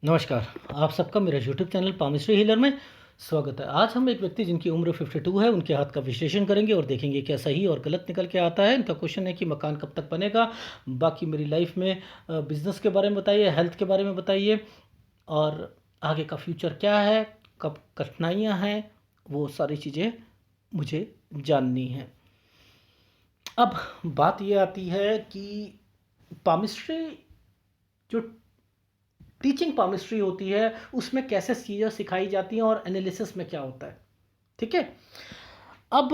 नमस्कार। आप सबका मेरा यूट्यूब चैनल पामिस्ट्री हीलर में स्वागत है। आज हम एक व्यक्ति जिनकी उम्र 52 है, उनके हाथ का विश्लेषण करेंगे और देखेंगे क्या सही और गलत निकल के आता है। इनका क्वेश्चन है कि मकान कब तक बनेगा, बाकी मेरी लाइफ में बिज़नेस के बारे में बताइए, हेल्थ के बारे में बताइए और आगे का फ्यूचर क्या है, कब कठिनाइयाँ हैं, वो सारी चीज़ें मुझे जाननी हैं। अब बात ये आती है कि पामिस्ट्री जो टीचिंग पामिस्ट्री होती है उसमें कैसे चीज़ें सिखाई जाती हैं और एनालिसिस में क्या होता है। ठीक है। अब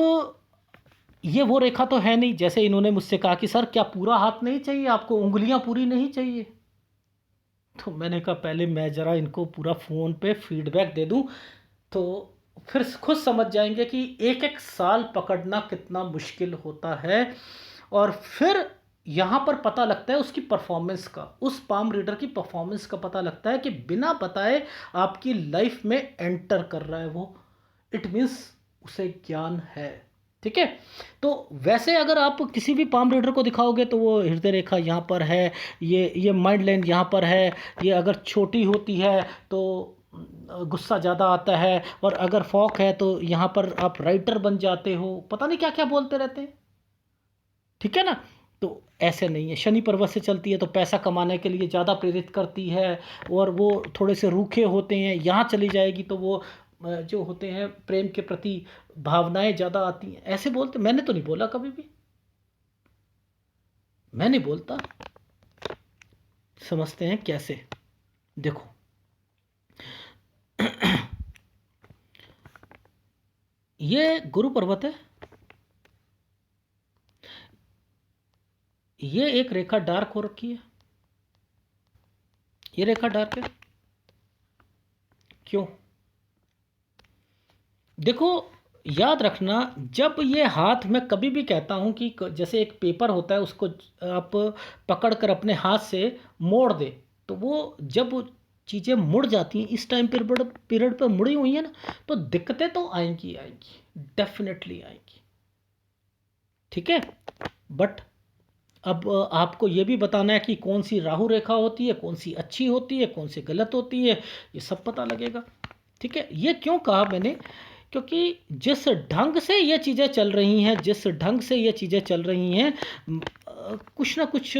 ये वो रेखा तो है नहीं, जैसे इन्होंने मुझसे कहा कि सर क्या पूरा हाथ नहीं चाहिए आपको, उंगलियां पूरी नहीं चाहिए। तो मैंने कहा पहले मैं ज़रा इनको पूरा फ़ोन पे फीडबैक दे दूं, तो फिर खुद समझ जाएंगे कि एक एक साल पकड़ना कितना मुश्किल होता है। और फिर यहाँ पर पता लगता है उसकी परफॉर्मेंस का, उस पाम रीडर की परफॉर्मेंस का पता लगता है कि बिना बताए आपकी लाइफ में एंटर कर रहा है वो। इट मीन्स उसे ज्ञान है। ठीक है। तो वैसे अगर आप किसी भी पाम रीडर को दिखाओगे तो वो हृदय रेखा यहाँ पर है, ये माइंड लाइन यहाँ पर है, ये अगर छोटी होती है तो गुस्सा ज़्यादा आता है, और अगर फॉक है तो यहाँ पर आप राइटर बन जाते हो, पता नहीं क्या क्या बोलते रहते हैं। ठीक है ना। तो ऐसे नहीं है, शनि पर्वत से चलती है तो पैसा कमाने के लिए ज़्यादा प्रेरित करती है, और वो थोड़े से रूखे होते हैं। यहाँ चली जाएगी तो वो जो होते हैं प्रेम के प्रति भावनाएं ज़्यादा आती हैं, ऐसे बोलते। मैंने तो नहीं बोला कभी भी, मैं नहीं बोलता। समझते हैं कैसे, देखो। ये गुरु पर्वत है, ये एक रेखा डार्क हो रखी है, ये रेखा डार्क है। क्यों? देखो, याद रखना, जब ये हाथ में कभी भी कहता हूँ कि जैसे एक पेपर होता है उसको आप पकड़ कर अपने हाथ से मोड़ दे, तो वो जब चीज़ें मुड़ जाती हैं इस टाइम पीरियड पर मुड़ी हुई हैं ना, तो दिक्कतें तो आएंगी आएंगी, डेफिनेटली आएंगी। ठीक है। बट अब आपको ये भी बताना है कि कौन सी राहु रेखा होती है, कौन सी अच्छी होती है, कौन सी गलत होती है, ये सब पता लगेगा। ठीक है। ये क्यों कहा मैंने, क्योंकि जिस ढंग से ये चीज़ें चल रही हैं, जिस ढंग से ये चीज़ें चल रही हैं, कुछ ना कुछ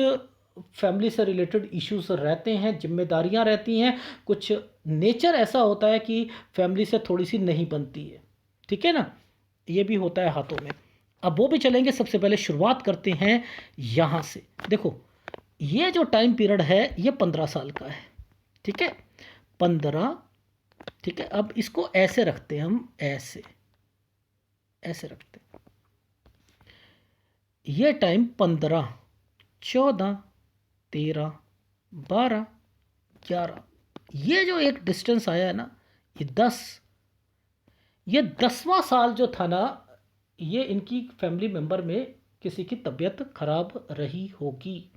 फैमिली से रिलेटेड इश्यूज रहते हैं, जिम्मेदारियां रहती हैं, कुछ नेचर ऐसा होता है कि फैमिली से थोड़ी सी नहीं बनती है। ठीक है ना। ये भी होता है हाथों में। अब वो भी चलेंगे, सबसे पहले शुरुआत करते हैं यहाँ से। देखो, ये जो टाइम पीरियड है ये 15 साल का है। ठीक है, 15। ठीक है, अब इसको ऐसे रखते हैं हम, ऐसे ऐसे रखते हैं। ये टाइम 15, 14, 13, 12, 11, ये जो एक डिस्टेंस आया है ना, ये 10। ये 10वां साल जो था ना, ये इनकी फैमिली मेंबर में किसी की तबीयत खराब रही होगी।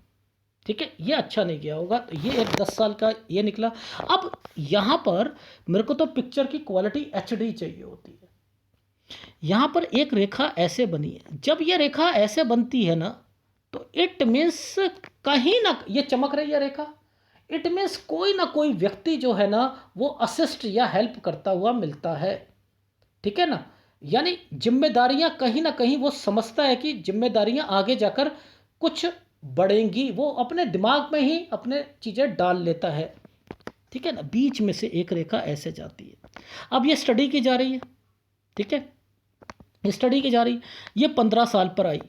ठीक है, ये अच्छा नहीं गया होगा, तो ये एक 10 साल का ये निकला। अब यहाँ पर मेरे को तो पिक्चर की क्वालिटी एचडी चाहिए होती है। यहाँ पर एक रेखा ऐसे बनी है, जब ये रेखा ऐसे बनती है ना, तो इट मीन्स कहीं ना, ये चमक रही है रेखा, इट मीन्स कोई ना कोई व्यक्ति जो है ना वो असिस्ट या हेल्प करता हुआ मिलता है। ठीक है ना। यानी जिम्मेदारियां कहीं ना कहीं वो समझता है कि जिम्मेदारियां आगे जाकर कुछ बढ़ेंगी, वो अपने दिमाग में ही अपने चीज़ें डाल लेता है। ठीक है ना। बीच में से एक रेखा ऐसे जाती है। अब ये स्टडी की जा रही है। ठीक है, स्टडी की जा रही, ये 15 साल पर आई।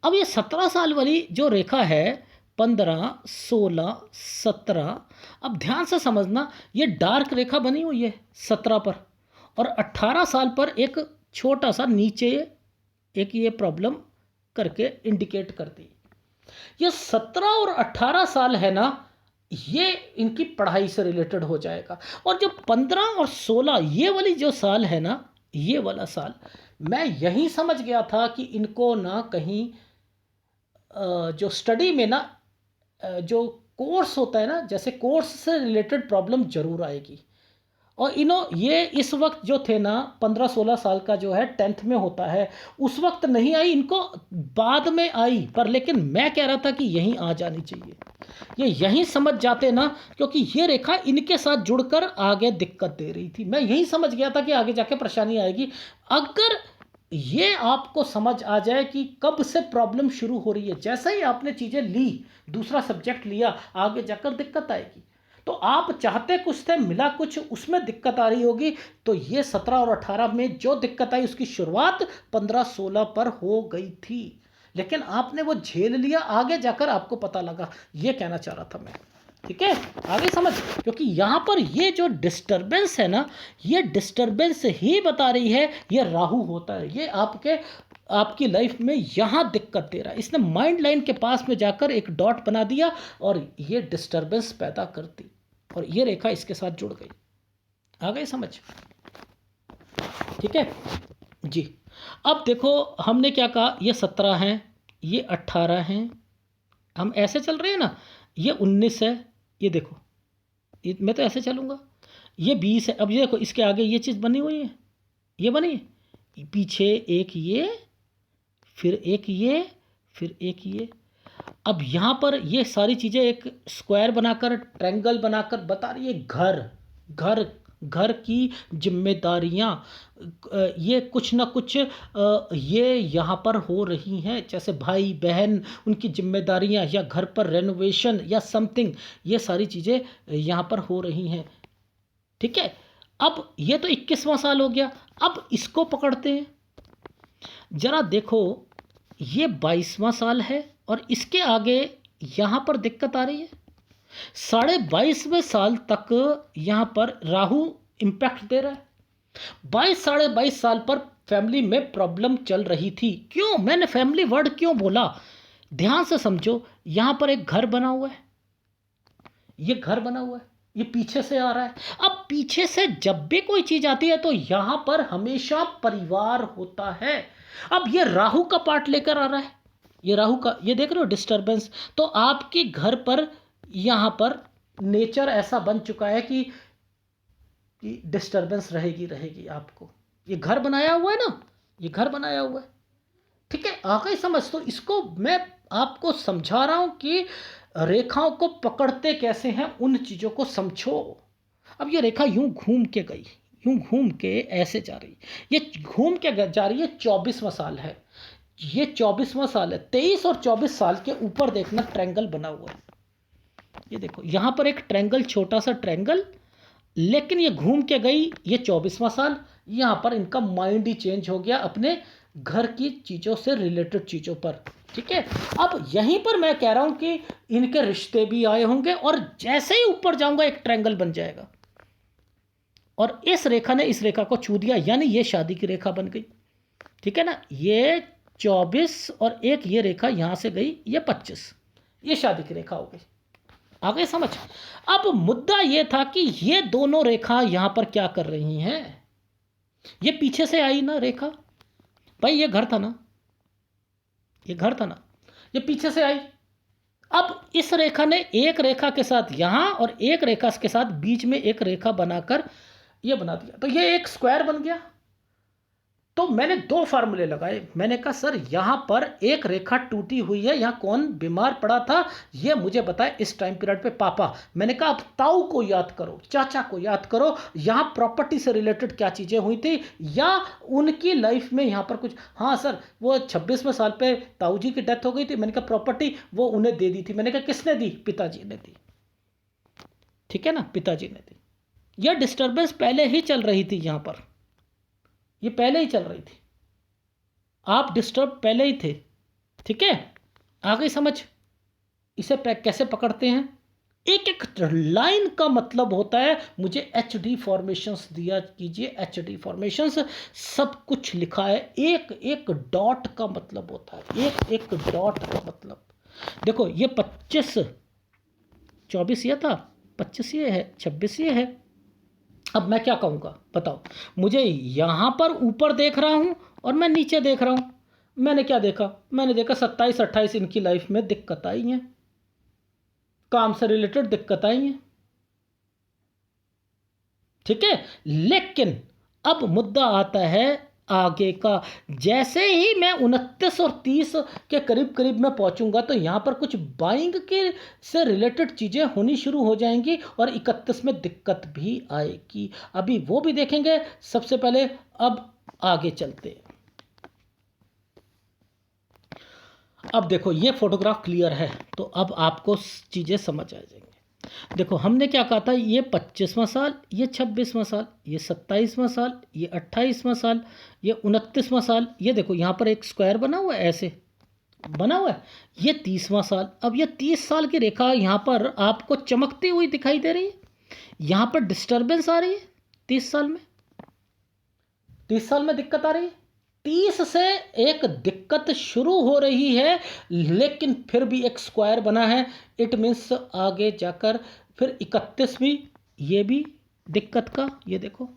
अब ये 17 साल वाली जो रेखा है, 15, 16, 17, अब ध्यान से समझना, ये डार्क रेखा बनी हुई है 17 पर, और 18 साल पर एक छोटा सा नीचे एक ये प्रॉब्लम करके इंडिकेट करती है। ये 17 और 18 साल है ना, ये इनकी पढ़ाई से रिलेटेड हो जाएगा। और जो 15 और 16 ये वाली जो साल है ना, ये वाला साल, मैं यही समझ गया था कि इनको ना कहीं जो स्टडी में ना जो कोर्स होता है ना, जैसे कोर्स से रिलेटेड प्रॉब्लम जरूर आएगी। और ये इस वक्त जो थे ना 15-16 साल का जो है 10th में होता है, उस वक्त नहीं आई, इनको बाद में आई, पर लेकिन मैं कह रहा था कि यहीं आ जानी चाहिए, ये यहीं समझ जाते ना, क्योंकि ये रेखा इनके साथ जुड़कर आगे दिक्कत दे रही थी। मैं यहीं समझ गया था कि आगे जाके परेशानी आएगी। अगर ये आपको समझ आ जाए कि कब से प्रॉब्लम शुरू हो रही है, जैसे ही आपने चीज़ें ली, दूसरा सब्जेक्ट लिया, आगे जाकर दिक्कत आएगी। तो आप चाहते कुछ थे, मिला कुछ, उसमें दिक्कत आ रही होगी। तो ये 17 और 18 में जो दिक्कत आई उसकी शुरुआत 15-16 पर हो गई थी, लेकिन आपने वो झेल लिया, आगे जाकर आपको पता लगा। ये कहना चाह रहा था मैं, ठीक है, आगे समझ। क्योंकि यहाँ पर ये जो डिस्टरबेंस है ना, ये डिस्टरबेंस ही बता रही है ये राहु होता है, ये आपकी लाइफ में यहाँ दिक्कत दे रहा है। इसने माइंड लाइन के पास में जाकर एक डॉट बना दिया और ये डिस्टरबेंस पैदा करती, और ये रेखा इसके साथ जुड़ गई। आ गई समझ, ठीक है जी। अब देखो हमने क्या कहा, ये 17 हैं, ये 18 हैं, हम ऐसे चल रहे हैं ना, ये 19 है, ये देखो मैं तो ऐसे चलूँगा, ये 20 है। अब ये देखो इसके आगे ये चीज़ बनी हुई है, ये बनी है, पीछे एक ये, फिर एक ये, फिर एक ये। अब यहाँ पर ये सारी चीज़ें एक स्क्वायर बनाकर, ट्रायंगल बनाकर बता रही है घर घर घर की जिम्मेदारियाँ, ये कुछ ना कुछ ये यहाँ पर हो रही हैं, जैसे भाई बहन उनकी जिम्मेदारियाँ, या घर पर रेनोवेशन या समथिंग, ये सारी चीज़ें यहाँ पर हो रही हैं, ठीक है। अब ये तो 21वां साल हो गया, अब इसको पकड़ते हैं जरा, देखो ये 22वां साल है, और इसके आगे यहाँ पर दिक्कत आ रही है। 22.5वें साल तक यहाँ पर राहु इम्पैक्ट दे रहा है। 22-22.5 साल पर फैमिली में प्रॉब्लम चल रही थी। क्यों मैंने फैमिली वर्ड क्यों बोला, ध्यान से समझो। यहाँ पर एक घर बना हुआ है, ये घर बना हुआ है, ये पीछे से आ रहा है। अब पीछे से जब भी कोई चीज आती है तो यहाँ पर हमेशा परिवार होता है। अब ये राहु का पार्ट लेकर आ रहा है, ये राहु का, ये देख रहे हो डिस्टरबेंस। तो आपके घर पर यहाँ पर नेचर ऐसा बन चुका है कि डिस्टरबेंस रहेगी रहेगी आपको। ये घर बनाया हुआ है ना, ये घर बनाया हुआ है, ठीक है, आ गई समझ। तो इसको मैं आपको समझा रहा हूं कि रेखाओं को पकड़ते कैसे हैं, उन चीज़ों को समझो। अब ये रेखा यूं घूम के गई, यूं घूम के ऐसे जा रही, ये घूम के जा रही है, 24वां साल है, ये 24वां साल है। 23 और 24 साल के ऊपर देखना ट्रायंगल बना हुआ है, ये देखो यहाँ पर एक ट्रायंगल, छोटा सा ट्रायंगल, लेकिन ये घूम के गई, ये 24वां साल। यहाँ पर इनका माइंड ही चेंज हो गया अपने घर की चीज़ों से रिलेटेड चीज़ों पर, ठीक है। अब यहीं पर मैं कह रहा हूं कि इनके रिश्ते भी आए होंगे, और जैसे ही ऊपर जाऊंगा एक ट्रायंगल बन जाएगा, और इस रेखा ने इस रेखा को छू दिया, यानी ये शादी की रेखा बन गई, ठीक है ना। ये 24 और एक ये रेखा यहां से गई, ये 25, ये शादी की रेखा हो गई। आगे समझ। अब मुद्दा ये था कि ये दोनों रेखा यहां पर क्या कर रही हैं, ये पीछे से आई ना रेखा, भाई ये घर था ना, ये घर था ना, ये पीछे से आई। अब इस रेखा ने एक रेखा के साथ यहां और एक रेखा के साथ बीच में एक रेखा बनाकर ये बना दिया, तो ये एक स्क्वायर बन गया। तो मैंने दो फार्मूले लगाए, मैंने कहा सर यहां पर एक रेखा टूटी हुई है, यहां कौन बीमार पड़ा था ये मुझे बताए इस टाइम पीरियड पे, पापा। मैंने कहा अब ताऊ को याद करो, चाचा को याद करो, यहां प्रॉपर्टी से रिलेटेड क्या चीजें हुई थी, या उनकी लाइफ में यहां पर कुछ। हाँ सर वो 26वें साल पे ताऊ जी की डेथ हो गई थी, मैंने कहा प्रॉपर्टी वो उन्हें दे दी थी। मैंने कहा किसने दी, पिताजी ने दी, ठीक है ना, पिताजी ने दी। यह डिस्टर्बेंस पहले ही चल रही थी यहां पर, ये पहले ही चल रही थी, आप डिस्टर्ब पहले ही थे, ठीक है। आ गई समझ। इसे कैसे पकड़ते हैं, एक एक लाइन का मतलब होता है। मुझे एच डी फॉर्मेशंस दिया कीजिए, एच डी फॉर्मेशंस सब कुछ लिखा है, एक एक डॉट का मतलब होता है, एक एक डॉट का मतलब। देखो ये 25, 24 ये था, 25 ये है, 26 ये है। अब मैं क्या कहूँगा बताओ, मुझे यहाँ पर ऊपर देख रहा हूँ और मैं नीचे देख रहा हूँ। मैंने क्या देखा, मैंने देखा 27-28 इनकी लाइफ में दिक्कत आई है, काम से रिलेटेड दिक्कत आई है। ठीक है। लेकिन अब मुद्दा आता है आगे का। जैसे ही मैं 29 और 30 के करीब करीब में पहुंचूंगा तो यहाँ पर कुछ बाइंग के से रिलेटेड चीज़ें होनी शुरू हो जाएंगी और 31 में दिक्कत भी आएगी। अभी वो भी देखेंगे। सबसे पहले अब आगे चलते हैं। अब देखो ये फोटोग्राफ क्लियर है तो अब आपको चीज़ें समझ आ जाएंगी। देखो हमने क्या कहा था, ये 25वां साल, ये 26वां साल, ये 27वां साल, ये 28वां साल, ये 29वां साल। ये देखो यहाँ पर एक स्क्वायर बना हुआ है, ऐसे बना हुआ है। ये 30वां साल। अब ये 30 साल की रेखा यहाँ पर आपको चमकती हुई दिखाई दे रही है। यहाँ पर डिस्टर्बेंस आ रही है 30 साल में। 30 साल में दिक्कत आ रही है। 30 से एक दिक्कत शुरू हो रही है लेकिन फिर भी एक स्क्वायर बना है। इट मीन्स आगे जाकर फिर 31 भी, ये भी दिक्कत का, ये देखो।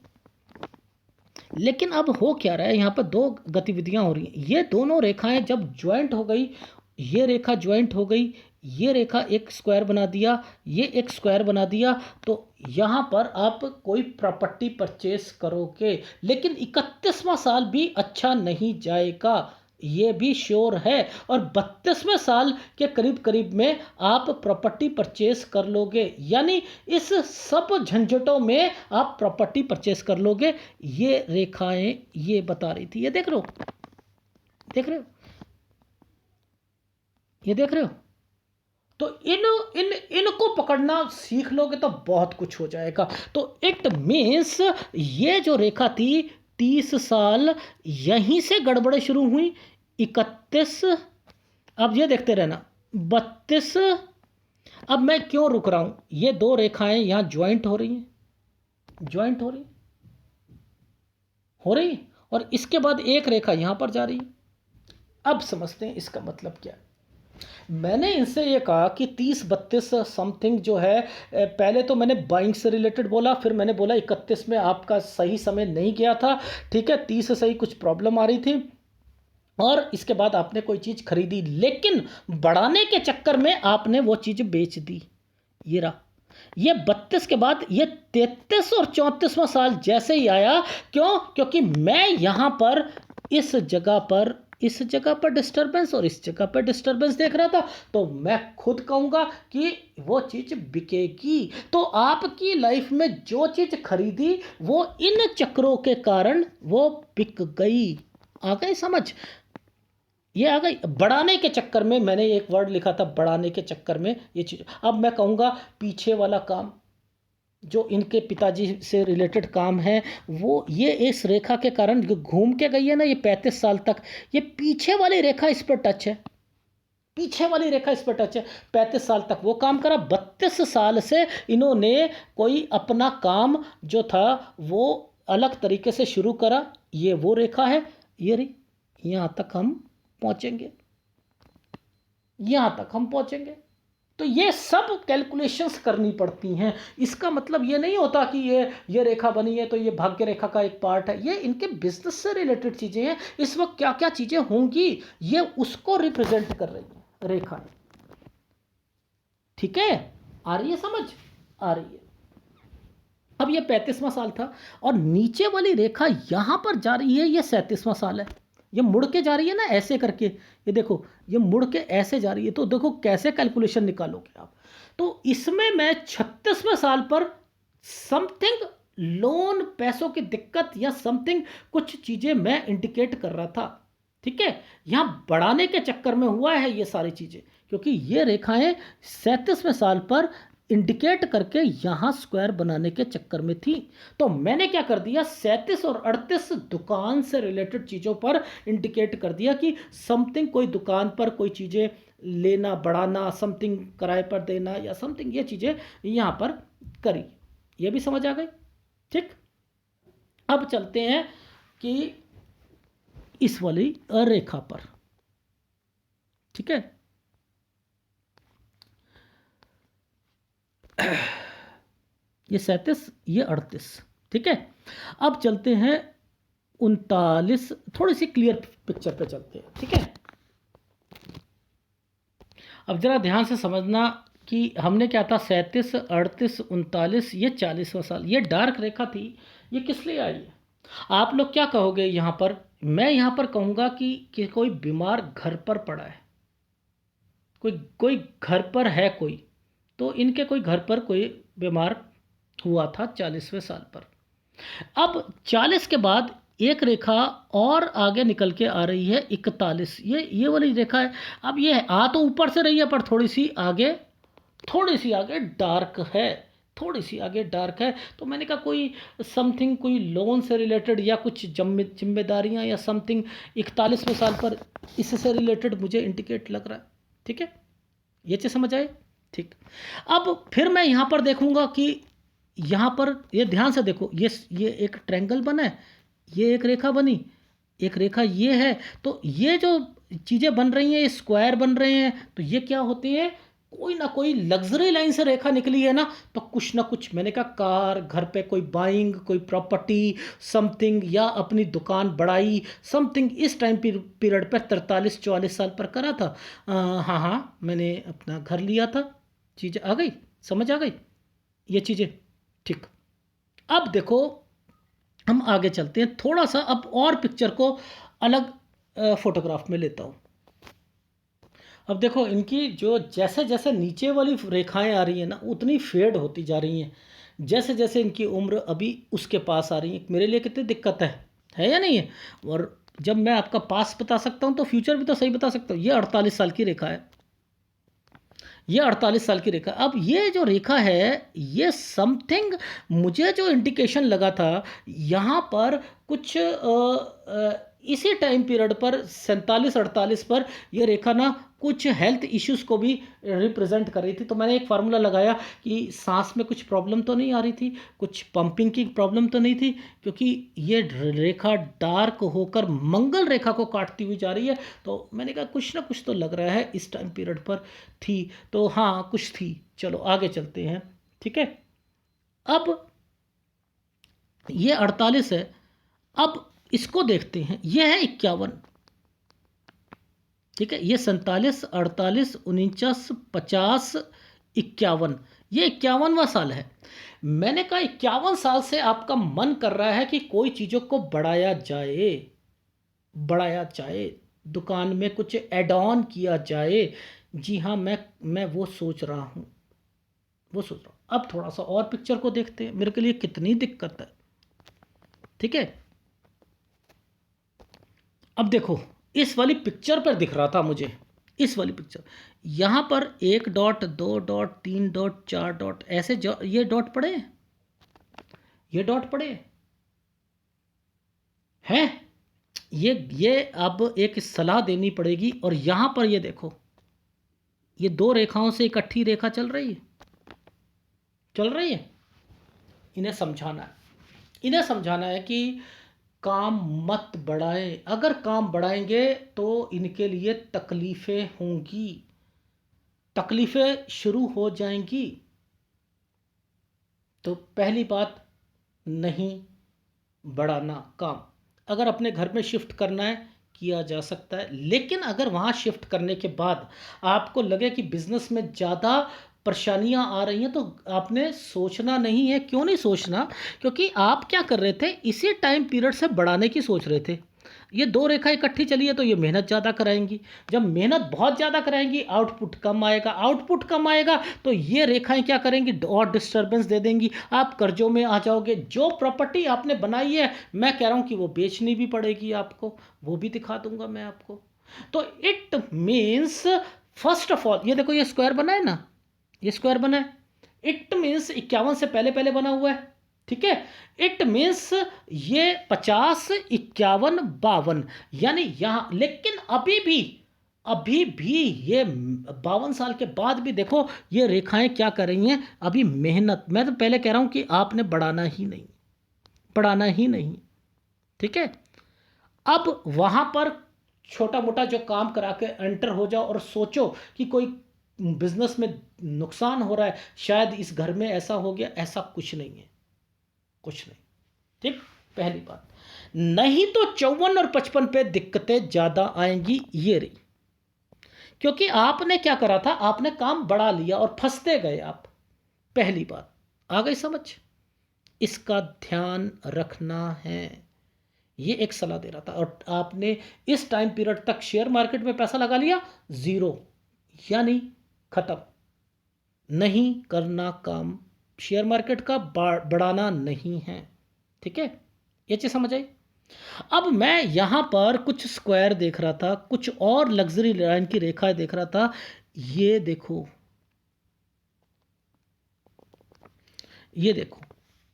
लेकिन अब हो क्या रहा है, यहाँ पर दो गतिविधियां हो रही हैं। ये दोनों रेखाएं जब ज्वाइंट हो गई, ये रेखा ज्वाइंट हो गई, ये रेखा एक स्क्वायर बना दिया, ये एक स्क्वायर बना दिया, तो यहाँ पर आप कोई प्रॉपर्टी परचेस करोगे। लेकिन 31वां साल भी अच्छा नहीं जाएगा, ये भी श्योर है। और 32वें साल के करीब करीब में आप प्रॉपर्टी परचेस कर लोगे, यानी इस सब झंझटों में आप प्रॉपर्टी परचेस कर लोगे। ये रेखाएं ये बता रही थी, ये देख रहे हो, देख रहे हो, ये देख रहे हो। तो इन इन इनको पकड़ना सीख लोगे तो बहुत कुछ हो जाएगा। तो इट मीन्स ये जो रेखा थी 30 साल, यहीं से गड़बड़े शुरू हुई। 31, अब ये देखते रहना, 32। अब मैं क्यों रुक रहा हूं, ये दो रेखाएं यहां ज्वाइंट हो रही हैं, ज्वाइंट हो रही, और इसके बाद एक रेखा यहां पर जा रही है। अब समझते हैं इसका मतलब क्या है। मैंने इनसे ये कहा कि 30-32 समथिंग जो है, पहले तो मैंने बाइंग से रिलेटेड बोला, फिर मैंने बोला 31 में आपका सही समय नहीं गया था, ठीक है, 30 से ही कुछ प्रॉब्लम आ रही थी, और इसके बाद आपने कोई चीज़ खरीदी लेकिन बढ़ाने के चक्कर में आपने वो चीज़ बेच दी। ये रहा, ये 32 के बाद ये 33 और 34वां साल जैसे ही आया, क्यों, क्योंकि मैं यहाँ पर इस जगह पर, इस जगह पर डिस्टर्बेंस और इस जगह पर डिस्टर्बेंस देख रहा था, तो मैं खुद कहूँगा कि वो चीज़ बिकेगी। तो आपकी लाइफ में जो चीज़ खरीदी वो इन चक्रों के कारण वो बिक गई। आ गई समझ, ये आ गई। बढ़ाने के चक्कर में, मैंने एक वर्ड लिखा था, बढ़ाने के चक्कर में ये चीज़। अब मैं कहूँगा पीछे वाला काम जो इनके पिताजी से रिलेटेड काम है, वो ये इस रेखा के कारण जो घूम के गई है ना, ये 35 साल तक, ये पीछे वाली रेखा इस पर टच है, पीछे वाली रेखा इस पर टच है। 35 साल तक वो काम करा, 32 साल से इन्होंने कोई अपना काम जो था वो अलग तरीके से शुरू करा। ये वो रेखा है, ये रही, यहाँ तक हम पहुँचेंगे, यहाँ तक हम पहुँचेंगे। तो ये सब कैलकुलेशंस करनी पड़ती हैं। इसका मतलब ये नहीं होता कि ये रेखा बनी है तो ये भाग्य रेखा का एक पार्ट है। ये इनके बिजनेस से रिलेटेड चीज़ें हैं। इस वक्त क्या क्या चीज़ें होंगी ये उसको रिप्रेजेंट कर रही है रेखा। ठीक है, आ रही है समझ, आ रही है। अब ये 35वां साल था और नीचे वाली रेखा यहां पर जा रही है, ये 37वां साल है। ये मुड़ के जा रही है ना ऐसे करके, ये देखो ये मुड़ के ऐसे जा रही है। तो देखो कैसे कैलकुलेशन निकालोगे आप। तो इसमें मैं 36वें साल पर समथिंग लोन, पैसों की दिक्कत या समथिंग कुछ चीज़ें मैं इंडिकेट कर रहा था। ठीक है, यहां बढ़ाने के चक्कर में हुआ है ये सारी चीज़ें, क्योंकि ये रेखाएं 37वें साल पर इंडिकेट करके यहाँ स्क्वायर बनाने के चक्कर में थी। तो मैंने क्या कर दिया, 37 और 38 दुकान से रिलेटेड चीज़ों पर इंडिकेट कर दिया कि समथिंग कोई दुकान पर कोई चीज़ें लेना, बढ़ाना, समथिंग किराए पर देना या समथिंग, ये चीज़ें यहाँ पर करी। ये भी समझ आ गई। ठीक, अब चलते हैं कि इस वाली रेखा पर। ठीक है, ये 37, ये 38। ठीक है, अब चलते हैं 39, थोड़ी सी क्लियर पिक्चर पे चलते हैं। ठीक है, अब जरा ध्यान से समझना कि हमने क्या था 37, 38, 39, ये 40वां साल, ये डार्क रेखा थी, ये किस लिए आई है? आप लोग क्या कहोगे यहाँ पर? मैं यहाँ पर कहूँगा कि कोई बीमार घर पर पड़ा है, कोई कोई घर पर है कोई, तो इनके कोई घर पर कोई बीमार हुआ था 40वें साल पर। अब 40 के बाद एक रेखा और आगे निकल के आ रही है 41, ये वाली रेखा है। अब ये आ तो ऊपर से रही है पर थोड़ी सी आगे डार्क है, थोड़ी सी आगे डार्क है। तो मैंने कहा कोई समथिंग, कोई लोन से रिलेटेड या कुछ जिम्मेदारियां या समथिंग 41वें साल पर इससे रिलेटेड मुझे इंडिकेट लग रहा है। ठीक है, ये चीज़ समझ आए? ठीक। अब फिर मैं यहाँ पर देखूंगा कि यहाँ पर ये ध्यान से देखो, ये एक ट्रायंगल बना है, ये एक रेखा बनी, एक रेखा ये है। तो ये जो चीज़ें बन रही हैं, ये स्क्वायर बन रहे हैं, तो ये क्या होती है? कोई ना कोई लग्जरी लाइन से रेखा निकली है ना, तो कुछ ना कुछ, मैंने कहा कार, घर पे कोई बाइंग, कोई प्रॉपर्टी समथिंग, या अपनी दुकान बढ़ाई समथिंग, इस टाइम पीरियड पर 43-44 साल पर करा था। हाँ हाँ, मैंने अपना घर लिया था, चीज़ें आ गई, समझ आ गई ये चीज़ें। ठीक। अब देखो, हम आगे चलते हैं थोड़ा सा, अब और पिक्चर को अलग फोटोग्राफ में लेता हूँ। अब देखो इनकी जो जैसे जैसे नीचे वाली रेखाएं आ रही हैं ना, उतनी फेड होती जा रही हैं, जैसे जैसे इनकी उम्र अभी उसके पास आ रही है। मेरे लिए कितनी दिक्कत है या नहीं है? और जब मैं आपका पास बता सकता हूँ तो फ्यूचर भी तो सही बता सकता हूँ। ये 48 साल की रेखा है, ये 48 साल की रेखा। अब ये जो रेखा है, ये समथिंग, मुझे जो इंडिकेशन लगा था यहाँ पर कुछ इसी टाइम पीरियड पर 47-48 पर ये रेखा ना कुछ हेल्थ इश्यूज़ को भी रिप्रेजेंट कर रही थी। तो मैंने एक फार्मूला लगाया कि सांस में कुछ प्रॉब्लम तो नहीं आ रही थी, कुछ पंपिंग की प्रॉब्लम तो नहीं थी, क्योंकि ये रेखा डार्क होकर मंगल रेखा को काटती हुई जा रही है। तो मैंने कहा कुछ ना कुछ तो लग रहा है इस टाइम पीरियड पर थी। तो हाँ, कुछ थी। चलो आगे चलते हैं। ठीक है, अब ये 48 है, अब इसको देखते हैं। ये है 51। ठीक है, ये 47, 48, 49, 50, 51, ये 51वां साल है। मैंने कहा 51 साल से आपका मन कर रहा है कि कोई चीज़ों को बढ़ाया जाए, बढ़ाया जाए, दुकान में कुछ एड ऑन किया जाए। जी हाँ, मैं वो सोच रहा हूँ, वो सोच रहा हूँ। अब थोड़ा सा और पिक्चर को देखते हैं, मेरे के लिए कितनी दिक्कत है। ठीक है, अब देखो इस वाली पिक्चर पर दिख रहा था मुझे, इस वाली पिक्चर, यहाँ पर 1 डॉट, 2 डॉट, 3 डॉट, 4 डॉट, ऐसे ये डॉट पड़े हैं, ये डॉट पड़े हैं। ये अब एक सलाह देनी पड़ेगी। और यहाँ पर ये देखो, ये दो रेखाओं से इकट्ठी रेखा चल रही है, चल रही है। इन्हें समझाना है, इन्हें समझाना है कि काम मत बढ़ाएं। अगर काम बढ़ाएंगे तो इनके लिए तकलीफ़ें होंगी, तकलीफ़ें शुरू हो जाएंगी। तो पहली बात, नहीं बढ़ाना काम। अगर अपने घर में शिफ्ट करना है, किया जा सकता है, लेकिन अगर वहाँ शिफ्ट करने के बाद आपको लगे कि बिज़नेस में ज़्यादा परेशानियां आ रही हैं, तो आपने सोचना नहीं है। क्यों नहीं सोचना? क्योंकि आप क्या कर रहे थे, इसी टाइम पीरियड से बढ़ाने की सोच रहे थे। ये दो रेखा इकट्ठी चली है तो ये मेहनत ज़्यादा कराएंगी। जब मेहनत बहुत ज़्यादा कराएंगी, आउटपुट कम आएगा, आउटपुट कम आएगा तो ये रेखाएं क्या करेंगी, और डिस्टर्बेंस दे देंगी, आप कर्जों में आ जाओगे। जो प्रॉपर्टी आपने बनाई है, मैं कह रहा हूँ कि वो बेचनी भी पड़ेगी आपको, वो भी दिखा दूंगा मैं आपको। तो it means, first of all, ये देखो ये स्क्वायर बना है ना, ये स्क्वायर बना है, इट मीन्स 51 से पहले पहले बना हुआ है। ठीक है, इट मीन्स ये 50, 51, 52, यानी यहां, लेकिन अभी भी ये 52 साल के बाद भी देखो ये रेखाएं क्या कर रही हैं, अभी मेहनत। मैं तो पहले कह रहा हूं कि आपने बढ़ाना ही नहीं, बढ़ाना ही नहीं। ठीक है, अब वहां पर छोटा मोटा जो काम करा के एंटर हो जाओ और सोचो कि कोई बिजनेस में नुकसान हो रहा है, शायद इस घर में ऐसा हो गया, ऐसा कुछ नहीं है, कुछ नहीं। ठीक, पहली बात। नहीं तो 54 और 55 पे दिक्कतें ज़्यादा आएंगी, ये रही। क्योंकि आपने क्या करा था, आपने काम बढ़ा लिया और फंसते गए आप। पहली बात आ गई समझ, इसका ध्यान रखना है। ये एक सलाह दे रहा था, और आपने इस टाइम पीरियड तक शेयर मार्केट में पैसा लगा लिया, जीरो, यानी खत्म। नहीं करना काम शेयर मार्केट का, बढ़ाना नहीं है। ठीक है, ये चीज समझ आई। अब मैं यहां पर कुछ स्क्वायर देख रहा था, कुछ और लग्जरी लाइन की रेखाएं देख रहा था। ये देखो, ये देखो,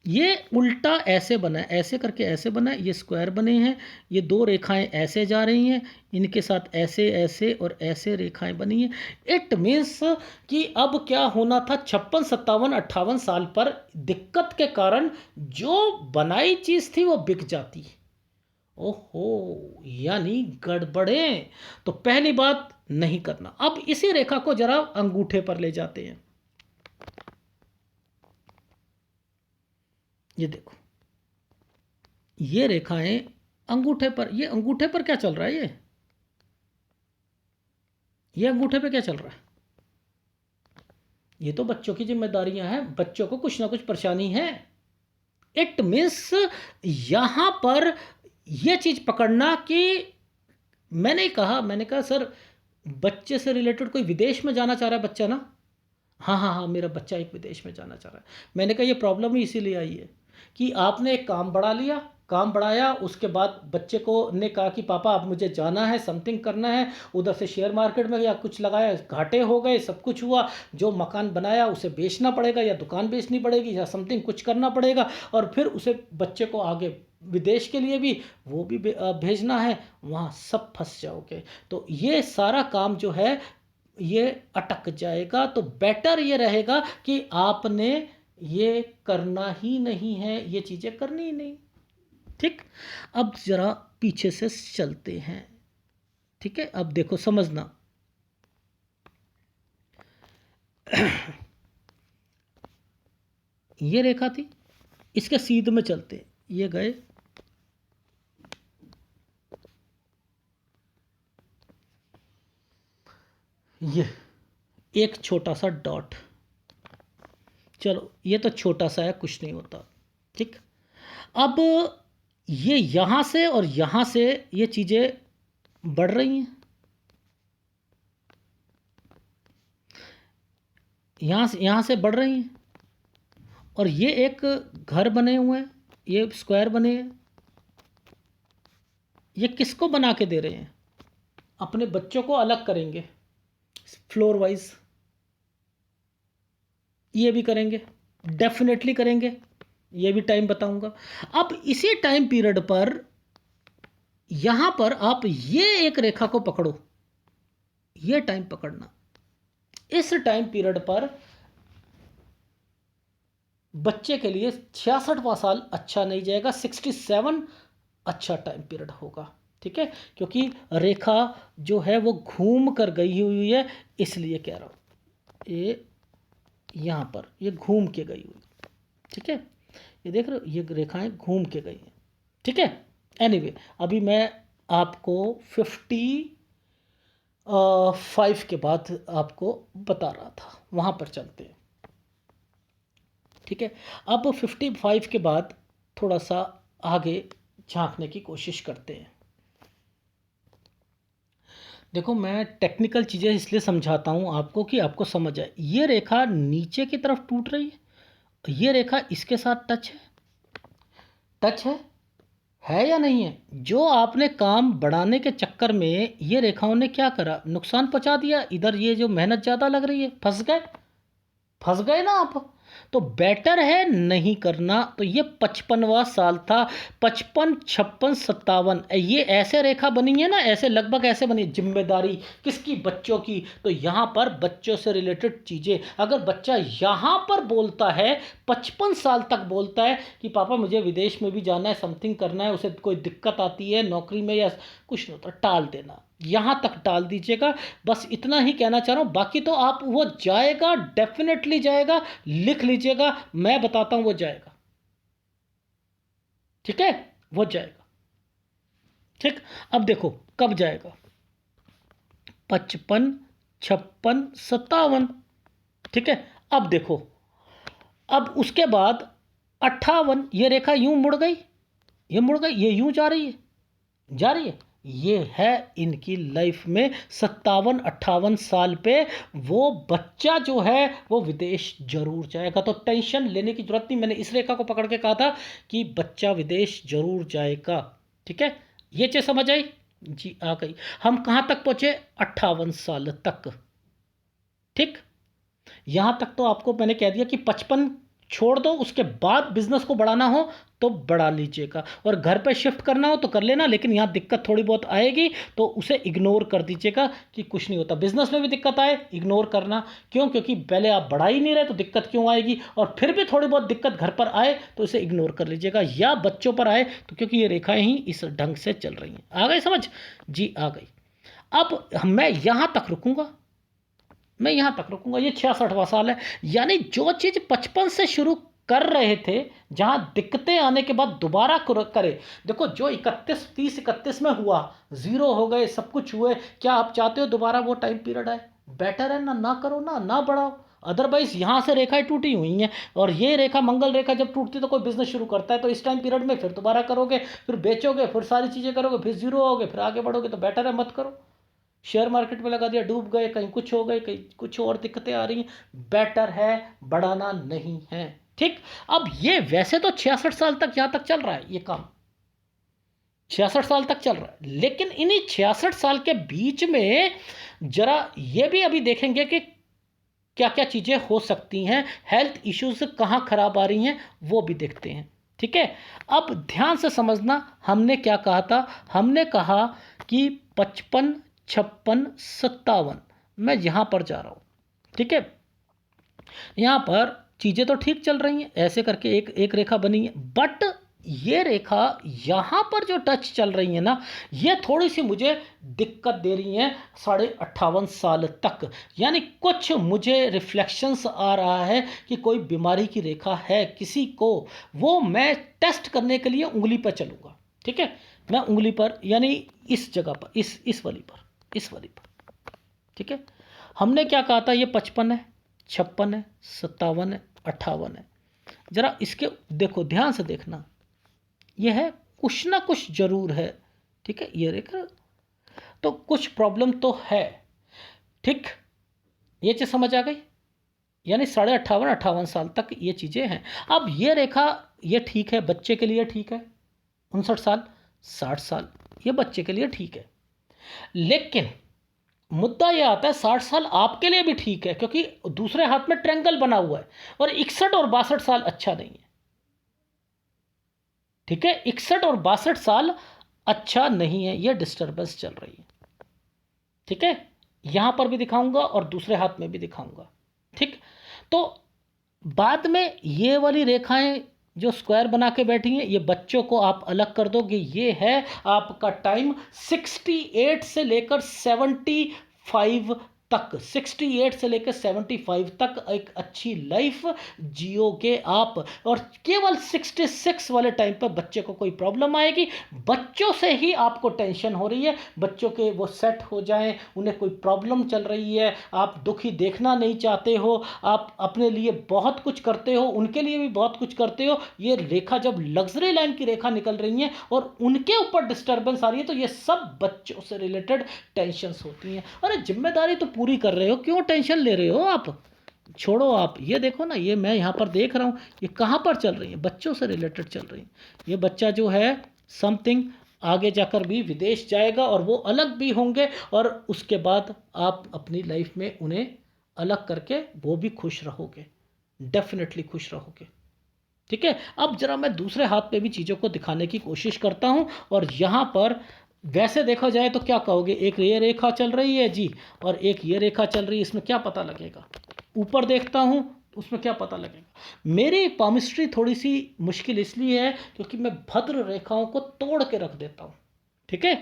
ये उल्टा ऐसे बना है, ऐसे करके ऐसे बना है, ये स्क्वायर बने हैं, ये दो रेखाएं ऐसे जा रही हैं, इनके साथ ऐसे ऐसे और ऐसे रेखाएं बनी हैं। इट मीन्स कि अब क्या होना था, 56 57 58 साल पर दिक्कत के कारण जो बनाई चीज थी वो बिक जाती। ओहो, यानी गड़बड़े। तो पहली बात नहीं करना। अब इसी रेखा को जरा अंगूठे पर ले जाते हैं। ये देखो, ये रेखाएं अंगूठे पर, ये अंगूठे पर क्या चल रहा है, ये अंगूठे पे क्या चल रहा है? ये तो बच्चों की जिम्मेदारियां हैं, बच्चों को कुछ ना कुछ परेशानी है। इट मीन्स यहां पर यह चीज पकड़ना कि मैंने कहा सर, बच्चे से रिलेटेड कोई विदेश में जाना चाह रहा है बच्चा ना? हाँ हाँ हाँ, मेरा बच्चा एक विदेश में जाना चाह रहा है। मैंने कहा ये प्रॉब्लम ही इसीलिए आई है कि आपने एक काम बढ़ा लिया, काम बढ़ाया, उसके बाद बच्चे को ने कहा कि पापा अब मुझे जाना है, समथिंग करना है, उधर से शेयर मार्केट में या कुछ लगाया, घाटे हो गए, सब कुछ हुआ, जो मकान बनाया उसे बेचना पड़ेगा या दुकान बेचनी पड़ेगी या समथिंग कुछ करना पड़ेगा, और फिर उसे बच्चे को आगे विदेश के लिए भी वो भी भेजना है, वहाँ सब फंस जाओगे। तो ये सारा काम जो है ये अटक जाएगा। तो बेटर ये रहेगा कि आपने ये करना ही नहीं है, ये चीज़ें करनी ही नहीं। ठीक, अब जरा पीछे से चलते हैं। ठीक है, अब देखो समझना। ये रेखा थी, इसके सीध में चलते, ये गए, ये एक छोटा सा डॉट, चलो ये तो छोटा सा है, कुछ नहीं होता। ठीक, अब ये यहां से और यहां से ये चीज़ें बढ़ रही हैं, यहाँ से बढ़ रही हैं, और ये एक घर बने हुए हैं, ये स्क्वायर बने हैं। ये किसको बना के दे रहे हैं? अपने बच्चों को अलग करेंगे फ्लोर वाइज। ये भी करेंगे, डेफिनेटली करेंगे, ये भी टाइम बताऊंगा। अब इसी टाइम पीरियड पर यहां पर आप ये एक रेखा को पकड़ो, ये टाइम पकड़ना। इस टाइम पीरियड पर बच्चे के लिए 66वां साल अच्छा नहीं जाएगा, 67 अच्छा टाइम पीरियड होगा। ठीक है, क्योंकि रेखा जो है वो घूम कर गई हुई है, इसलिए कह रहा हूं, ये यहां पर ये घूम के गई हुई। ठीक है, ये देख रहे हो, ये रेखाएं घूम के गई हैं। ठीक है, एनीवे अभी मैं आपको 55 के बाद आपको बता रहा था, वहां पर चलते हैं। ठीक है, अब 55 के बाद थोड़ा सा आगे झांकने की कोशिश करते हैं। देखो, मैं टेक्निकल चीज़ें इसलिए समझाता हूँ आपको कि आपको समझ आए। ये रेखा नीचे की तरफ टूट रही है, ये रेखा इसके साथ टच है, टच है या नहीं है? जो आपने काम बढ़ाने के चक्कर में ये रेखाओं ने क्या करा, नुकसान पहुंचा दिया। इधर ये जो मेहनत ज़्यादा लग रही है, फंस गए ना आप। तो बेटर है नहीं करना। तो ये 55वां साल था, 55 56 57, ये ऐसे रेखा बनी है ना, ऐसे लगभग ऐसे बनी। जिम्मेदारी किसकी? बच्चों की। तो यहाँ पर बच्चों से रिलेटेड चीज़ें, अगर बच्चा यहाँ पर बोलता है, 55 साल तक बोलता है कि पापा मुझे विदेश में भी जाना है, समथिंग करना है, उसे कोई दिक्कत आती है नौकरी में या कुछ नहीं होता, टाल देना, यहाँ तक टाल दीजिएगा। बस इतना ही कहना चाह रहा हूँ। बाकी तो आप, वो जाएगा, डेफिनेटली जाएगा, लिख लीजिएगा, मैं बताता हूँ वो जाएगा। ठीक है, वो जाएगा। ठीक, अब देखो कब जाएगा, 55 56 57। ठीक है, अब देखो, अब उसके बाद 58, ये रेखा यूं मुड़ गई, ये मुड़ गई, ये यूं जा रही है, जा रही है। ये है इनकी लाइफ में 57 58 साल पे वो बच्चा जो है वो विदेश जरूर जाएगा। तो टेंशन लेने की जरूरत नहीं। मैंने इस रेखा को पकड़ के कहा था कि बच्चा विदेश जरूर जाएगा। ठीक है, ये चीज समझ आई जी? आ गई। हम कहां तक पहुंचे? 58 साल तक। ठीक, यहां तक तो आपको मैंने कह दिया कि 55 छोड़ दो, उसके बाद बिजनेस को बढ़ाना हो तो बढ़ा लीजिएगा, और घर पे शिफ्ट करना हो तो कर लेना, लेकिन यहां दिक्कत थोड़ी बहुत आएगी तो उसे इग्नोर कर दीजिएगा कि कुछ नहीं होता। बिजनेस में भी दिक्कत आए, इग्नोर करना। क्यों? क्योंकि पहले आप बढ़ा ही नहीं रहे तो दिक्कत क्यों आएगी, और फिर भी थोड़ी बहुत दिक्कत घर पर आए तो इसे इग्नोर कर लीजिएगा, या बच्चों पर आए तो, क्योंकि ये रेखाएं ही इस ढंग से चल रही हैं। आ गई समझ जी? आ गई। अब मैं यहां तक रुकूंगा, मैं यहां तक रुकूंगा। ये 66वां साल है, यानी जो चीज 55 से शुरू कर रहे थे, जहां दिक्कतें आने के बाद दोबारा करे। देखो, जो 31 30 31 में हुआ, जीरो हो गए, सब कुछ हुए, क्या आप चाहते हो दोबारा वो टाइम पीरियड आए? बेटर है ना करो, ना बढ़ाओ। अदरवाइज यहां से रेखाएं टूटी हुई हैं, और ये रेखा, मंगल रेखा जब टूटती है तो कोई बिजनेस शुरू करता है तो इस टाइम पीरियड में फिर दोबारा करोगे, फिर बेचोगे, फिर सारी चीजें करोगे, फिर जीरो होगे, फिर आगे बढ़ोगे। तो बेटर है मत करो। शेयर मार्केट में लगा दिया, डूब गए, कहीं कुछ हो गए, कहीं कुछ और दिक्कतें आ रही हैं। बेटर है बढ़ाना नहीं है। ठीक, अब ये वैसे तो 66 साल तक यहां तक चल रहा है, ये काम 66 साल तक चल रहा है, लेकिन इन्हीं 66 साल के बीच में जरा ये भी अभी देखेंगे कि क्या क्या चीजें हो सकती हैं, हेल्थ इश्यूज कहां खराब आ रही हैं, वो भी देखते हैं। ठीक है, अब ध्यान से समझना, हमने क्या कहा था? हमने कहा कि 55 56 57, मैं यहां पर जा रहा हूं। ठीक है, यहां पर चीजें तो ठीक चल रही हैं, ऐसे करके एक एक रेखा बनी है, बट ये रेखा यहां पर जो टच चल रही है ना, ये थोड़ी सी मुझे दिक्कत दे रही है 58.5 साल तक। यानी कुछ मुझे रिफ्लेक्शंस आ रहा है कि कोई बीमारी की रेखा है किसी को, वो मैं टेस्ट करने के लिए उंगली पर चलूंगा। ठीक है, मैं उंगली पर, यानी इस जगह पर, इस वाली पर, इस वाली पर। ठीक है, हमने क्या कहा था? ये 55 है, 56 है, 57 है, 58 है। जरा इसके देखो, ध्यान से देखना, ये है कुछ ना कुछ जरूर है। ठीक है, ये रेखा तो कुछ प्रॉब्लम तो है। ठीक, ये चीज समझ आ गई? यानी 58.5 58 साल तक ये चीजें हैं। अब ये रेखा, ये ठीक है, बच्चे के लिए ठीक है, 59 साल 60 साल, ये बच्चे के लिए ठीक है। लेकिन मुद्दा यह आता है, 60 साल आपके लिए भी ठीक है, क्योंकि दूसरे हाथ में ट्रैंगल बना हुआ है, और 61 और 62 साल अच्छा नहीं है। ठीक है, 61 और 62 साल अच्छा नहीं है, यह डिस्टर्बेंस चल रही है। ठीक है, यहां पर भी दिखाऊंगा और दूसरे हाथ में भी दिखाऊंगा। ठीक, तो बाद में ये वाली रेखाएं जो स्क्वायर बना के बैठी हैं, ये बच्चों को आप अलग कर दोगे। ये है आपका टाइम 68 से लेकर 75 तक, 68 से लेकर 75 तक एक अच्छी लाइफ जियोगे आप। और केवल 66 वाले टाइम पर बच्चे को कोई प्रॉब्लम आएगी। बच्चों से ही आपको टेंशन हो रही है, बच्चों के वो सेट हो जाएं, उन्हें कोई प्रॉब्लम चल रही है, आप दुखी देखना नहीं चाहते हो, आप अपने लिए बहुत कुछ करते हो, उनके लिए भी बहुत कुछ करते हो। ये रेखा जब लग्जरी लाइन की रेखा निकल रही है और उनके ऊपर डिस्टर्बेंस आ रही है, तो ये सब बच्चों से रिलेटेड टेंशन्स होती हैं। अरे जिम्मेदारी तो पूरी कर रहे हो, क्यों टेंशन ले रहे हो आप? छोड़ो आप। ये देखो ना, ये मैं यहाँ पर देख रहा हूँ, ये कहाँ पर चल रही है? बच्चों से रिलेटेड चल रही है। ये बच्चा जो है समथिंग आगे जाकर भी विदेश जाएगा, और वो अलग भी होंगे, और उसके बाद आप अपनी लाइफ में उन्हें अलग करके वो भी खुश रहोगे, डेफिनेटली खुश रहोगे। ठीक है, अब जरा मैं दूसरे हाथ पे भी चीज़ों को दिखाने की कोशिश करता हूँ। और यहाँ पर वैसे देखा जाए तो क्या कहोगे? एक ये रेखा चल रही है जी, और एक ये रेखा चल रही है, इसमें क्या पता लगेगा? ऊपर देखता हूँ उसमें क्या पता लगेगा? मेरी पामिस्ट्री थोड़ी सी मुश्किल इसलिए है क्योंकि मैं भद्र रेखाओं को तोड़ के रख देता हूँ। ठीक है,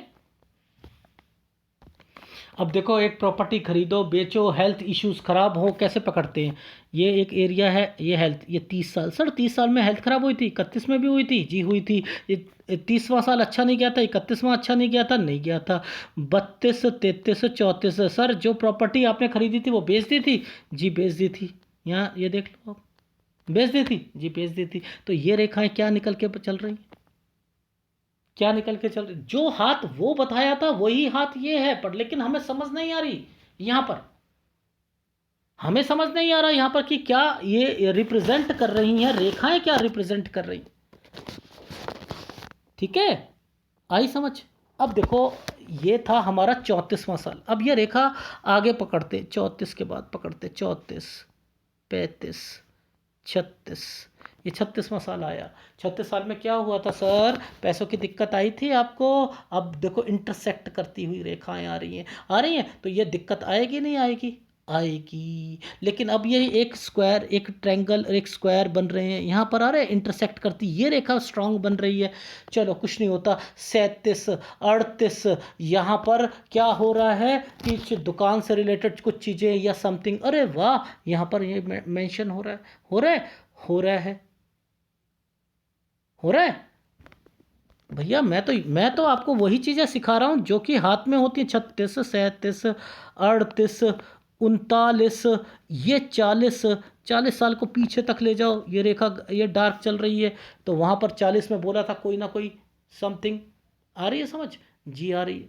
अब देखो, एक प्रॉपर्टी खरीदो बेचो, हेल्थ इश्यूज खराब हो, कैसे पकड़ते हैं। ये एक एरिया है, ये हेल्थ, ये 30 साल, सर 30 साल में हेल्थ खराब हुई थी, 31 में भी हुई थी जी, हुई थी। ये 30वां साल अच्छा नहीं गया था, 31वां अच्छा नहीं गया था, नहीं गया था। 32, 33, 34, सर जो प्रॉपर्टी आपने खरीदी थी वो बेच दी थी जी, बेच दी थी। यहाँ ये देख लो आप, बेच दी थी जी, बेच दी थी। तो ये रेखाएं क्या निकल के चल रही, क्या निकल के चल रही, जो हाथ वो बताया था वही हाथ ये है, पर लेकिन हमें समझ नहीं आ रही यहां पर, हमें समझ नहीं आ रहा यहां पर कि क्या ये रिप्रेजेंट कर रही हैं, रेखाएं क्या रिप्रेजेंट कर रही। ठीक है, आई समझ। अब देखो, ये था हमारा 34वां साल। अब ये रेखा आगे पकड़ते, 34 के बाद पकड़ते, 34, 35, 36, ये 36वां साल आया। 36 साल में क्या हुआ था सर, पैसों की दिक्कत आई थी आपको। अब देखो, इंटरसेक्ट करती हुई रेखाएं आ रही हैं, आ रही हैं, तो ये दिक्कत आएगी नहीं आएगी, आएगी। लेकिन अब ये एक स्क्वायर, एक ट्रायंगल और एक स्क्वायर बन रहे हैं, यहाँ पर आ रहे हैं, इंटरसेक्ट करती ये रेखा स्ट्रांग बन रही है। चलो कुछ नहीं होता। 37, 38, यहाँ पर क्या हो रहा है कि दुकान से रिलेटेड कुछ चीज़ें या समथिंग, अरे वाह, यहाँ पर ये मेंशन हो रहा है, हो रहा है, हो रहा है, हो रहा है। भैया मैं तो आपको वही चीज़ें सिखा रहा हूँ जो कि हाथ में होती है। 36, 37, 38, 39, ये 40, 40 साल को पीछे तक ले जाओ, ये रेखा ये डार्क चल रही है, तो वहाँ पर 40 में बोला था कोई ना कोई समथिंग। आ रही है समझ जी, आ रही है।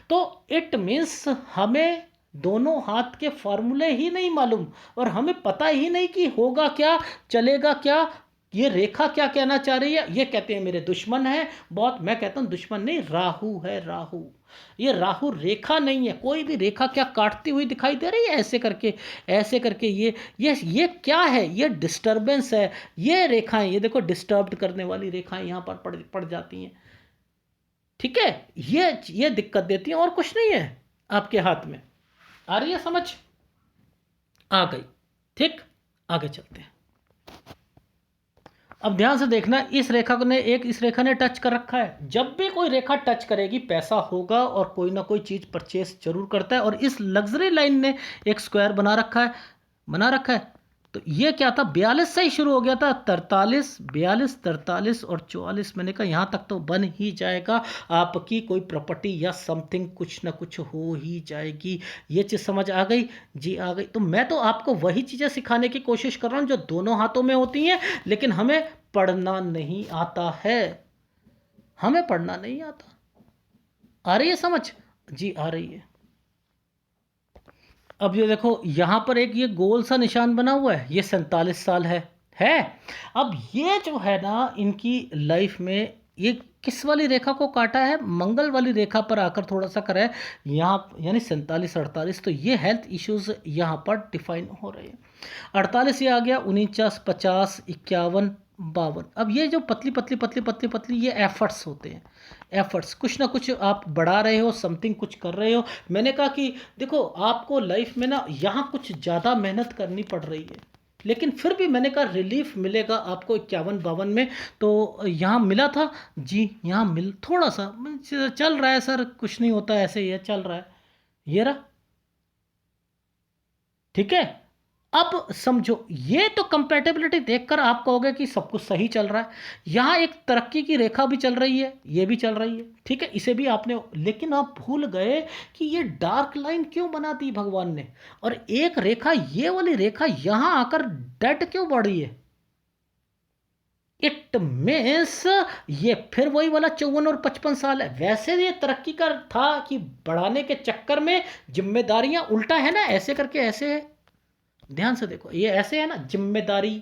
तो इट मीन्स हमें दोनों हाथ के फॉर्मूले ही नहीं मालूम, और हमें पता ही नहीं कि होगा क्या, चलेगा क्या, ये रेखा क्या कहना चाह रही है। ये कहते हैं मेरे दुश्मन है बहुत, मैं कहता हूं दुश्मन नहीं, राहु है, राहु। ये राहु रेखा नहीं है, कोई भी रेखा क्या काटती हुई दिखाई दे रही है ऐसे करके, ऐसे करके। ये क्या है, ये डिस्टरबेंस है। ये रेखाएं, ये देखो डिस्टर्ब करने वाली रेखाएं यहाँ पर पड़ जाती हैं। ठीक है, ये दिक्कत देती है और कुछ नहीं है आपके हाथ में। आ रही है समझ, आ गई। ठीक, आगे चलते हैं। अब ध्यान से देखना, इस रेखा ने टच कर रखा है। जब भी कोई रेखा टच करेगी पैसा होगा, और कोई ना कोई चीज परचेस जरूर करता है। और इस लग्जरी लाइन ने एक स्क्वायर बना रखा है, बना रखा है। तो ये क्या था, 42 से ही शुरू हो गया था, 43, 42, 43 और 44, मैंने कहा यहाँ तक तो बन ही जाएगा। आपकी कोई प्रॉपर्टी या समथिंग कुछ ना कुछ हो ही जाएगी। ये चीज़ समझ आ गई जी, आ गई। तो मैं तो आपको वही चीज़ें सिखाने की कोशिश कर रहा हूँ जो दोनों हाथों में होती हैं, लेकिन हमें पढ़ना नहीं आता है, हमें पढ़ना नहीं आता। आ रही है समझ जी, आ रही है। अब ये देखो, यहाँ पर एक ये गोल सा निशान बना हुआ है, ये 47 साल है। अब ये जो है ना, इनकी लाइफ में ये किस वाली रेखा को काटा है, मंगल वाली रेखा पर आकर थोड़ा सा करा है यहाँ, यानी 47, 48। तो ये हेल्थ इश्यूज यहाँ पर डिफाइन हो रहे हैं। 48 ये आ गया, 49, 50, 51, 52। अब ये जो पतली पतली पतली पतली पतली ये एफर्ट्स होते हैं, एफर्ट्स, कुछ ना कुछ आप बढ़ा रहे हो, समथिंग कुछ कर रहे हो। मैंने कहा कि देखो, आपको लाइफ में ना यहाँ कुछ ज़्यादा मेहनत करनी पड़ रही है, लेकिन फिर भी मैंने कहा रिलीफ मिलेगा आपको 51, 52 में। तो यहाँ मिला था जी, यहाँ मिल थोड़ा सा चल रहा है सर, कुछ नहीं होता, ऐसे ही है, चल रहा है, ये रहा। ठीक है, अब समझो, ये तो कंपैटिबिलिटी देखकर आप कहोगे कि सब कुछ सही चल रहा है। यहां एक तरक्की की रेखा भी चल रही है, ये भी चल रही है, ठीक है, इसे भी आपने, लेकिन आप भूल गए कि ये डार्क लाइन क्यों बना दी भगवान ने, और एक रेखा, ये वाली रेखा यहां आकर डेड क्यों बढ़ी है। इट मीन्स ये फिर वही वाला 54 और 55 साल है। वैसे ये तरक्की का था कि बढ़ाने के चक्कर में जिम्मेदारियां उल्टा है ना, ऐसे करके ऐसे है। ध्यान से देखो, ये ऐसे है ना, जिम्मेदारी,